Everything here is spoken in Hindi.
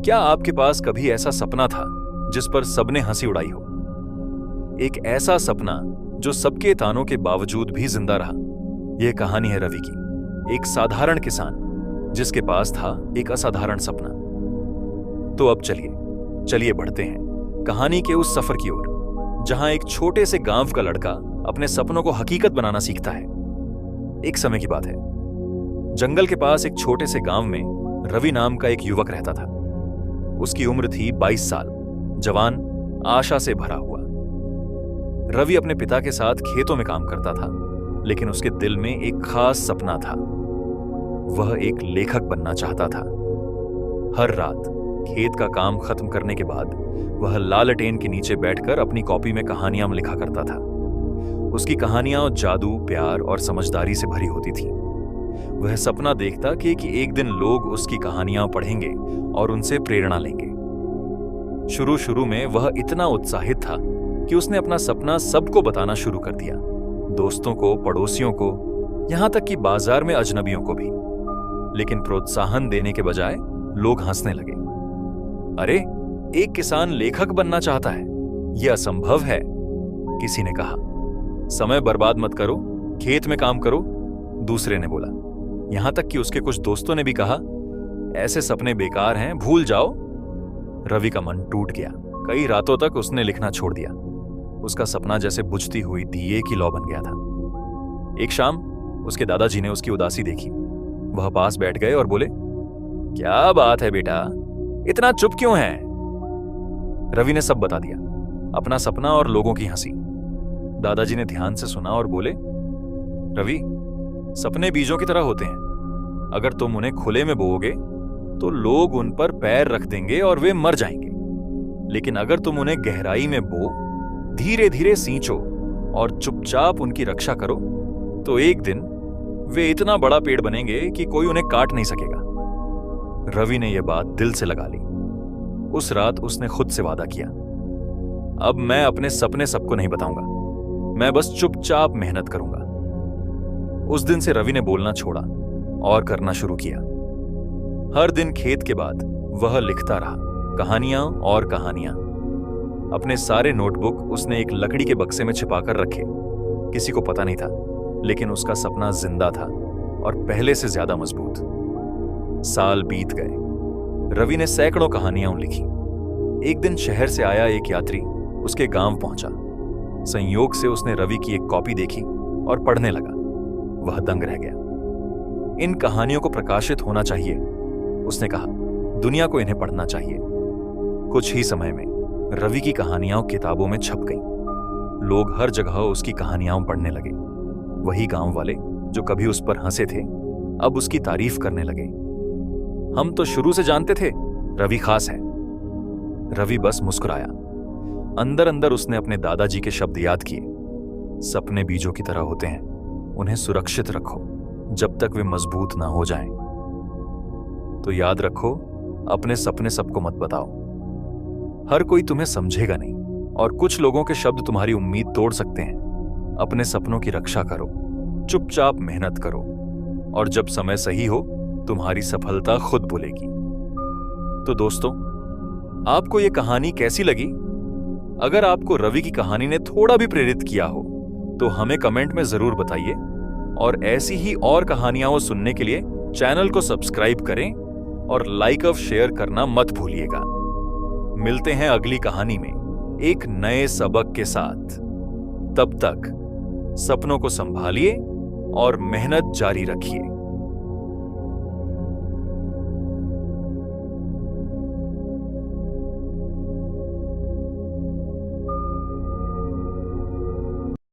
क्या आपके पास कभी ऐसा सपना था जिस पर सबने हंसी उड़ाई हो? एक ऐसा सपना जो सबके तानों के बावजूद भी जिंदा रहा। यह कहानी है रवि की, एक साधारण किसान जिसके पास था एक असाधारण सपना। तो अब चलिए बढ़ते हैं कहानी के उस सफर की ओर जहां एक छोटे से गांव का लड़का अपने सपनों को हकीकत बनाना सीखता है। एक समय की बात है, जंगल के पास एक छोटे से गांव में रवि नाम का एक युवक रहता था। उसकी उम्र थी 22 साल, जवान, आशा से भरा हुआ। रवि अपने पिता के साथ खेतों में काम करता था, लेकिन उसके दिल में एक खास सपना था। वह एक लेखक बनना चाहता था। हर रात खेत का काम खत्म करने के बाद वह लालटेन के नीचे बैठकर अपनी कॉपी में कहानियां लिखा करता था। उसकी कहानियां जादू, प्यार और समझदारी से भरी होती थीं। वह सपना देखता कि एक दिन लोग उसकी कहानियां पढ़ेंगे और उनसे प्रेरणा लेंगे। शुरू में वह इतना उत्साहित था कि उसने अपना सपना सबको बताना शुरू कर दिया, दोस्तों को, पड़ोसियों को, यहां तक कि बाजार में अजनबियों को भी। लेकिन प्रोत्साहन देने के बजाय लोग हंसने लगे। अरे, एक किसान लेखक बनना चाहता है, यह असंभव है, किसी ने कहा। समय बर्बाद मत करो, खेत में काम करो, दूसरे ने बोला। यहां तक कि उसके कुछ दोस्तों ने भी कहा, ऐसे सपने बेकार हैं, भूल जाओ। रवि का मन टूट गया। कई रातों तक उसने लिखना छोड़ दिया। उसका सपना जैसे बुझती हुई दिए की लौ बन गया था। एक शाम उसके दादाजी ने उसकी उदासी देखी। वह पास बैठ गए और बोले, क्या बात है बेटा, इतना चुप क्यों है? रवि ने सब बता दिया, अपना सपना और लोगों की हंसी। दादाजी ने ध्यान से सुना और बोले, रवि, सपने बीजों की तरह होते हैं। अगर तुम उन्हें खुले में बोओगे तो लोग उन पर पैर रख देंगे और वे मर जाएंगे। लेकिन अगर तुम उन्हें गहराई में बो, धीरे धीरे सींचो और चुपचाप उनकी रक्षा करो, तो एक दिन वे इतना बड़ा पेड़ बनेंगे कि कोई उन्हें काट नहीं सकेगा। रवि ने यह बात दिल से लगा ली। उस रात उसने खुद से वादा किया, अब मैं अपने सपने सबको नहीं बताऊंगा, मैं बस चुपचाप मेहनत करूंगा। उस दिन से रवि ने बोलना छोड़ा और करना शुरू किया। हर दिन खेत के बाद वह लिखता रहा, कहानियां और कहानियां। अपने सारे नोटबुक उसने एक लकड़ी के बक्से में छिपाकर रखे। किसी को पता नहीं था, लेकिन उसका सपना जिंदा था और पहले से ज्यादा मजबूत। साल बीत गए। रवि ने सैकड़ों कहानियां लिखी। एक दिन शहर से आया एक यात्री उसके गांव पहुंचा। संयोग से उसने रवि की एक कॉपी देखी और पढ़ने लगा। वह दंग रह गया। इन कहानियों को प्रकाशित होना चाहिए, उसने कहा। दुनिया को इन्हें पढ़ना चाहिए। कुछ ही समय में रवि की कहानियां किताबों में छप गईं। लोग हर जगह उसकी कहानियां पढ़ने लगे। वही गांव वाले जो कभी उस पर हंसे थे, अब उसकी तारीफ करने लगे। हम तो शुरू से जानते थे रवि खास है। रवि बस मुस्कुराया। अंदर अंदर उसने अपने दादाजी के शब्द याद किए, सपने बीजों की तरह होते हैं, उन्हें सुरक्षित रखो जब तक वे मजबूत ना हो जाएं। तो याद रखो, अपने सपने सबको मत बताओ। हर कोई तुम्हें समझेगा नहीं और कुछ लोगों के शब्द तुम्हारी उम्मीद तोड़ सकते हैं। अपने सपनों की रक्षा करो, चुपचाप मेहनत करो, और जब समय सही हो तुम्हारी सफलता खुद बोलेगी। तो दोस्तों, आपको यह कहानी कैसी लगी? अगर आपको रवि की कहानी ने थोड़ा भी प्रेरित किया हो तो हमें कमेंट में जरूर बताइए, और ऐसी ही और कहानियां सुनने के लिए चैनल को सब्सक्राइब करें और लाइक और शेयर करना मत भूलिएगा। मिलते हैं अगली कहानी में एक नए सबक के साथ। तब तक सपनों को संभालिए और मेहनत जारी रखिए।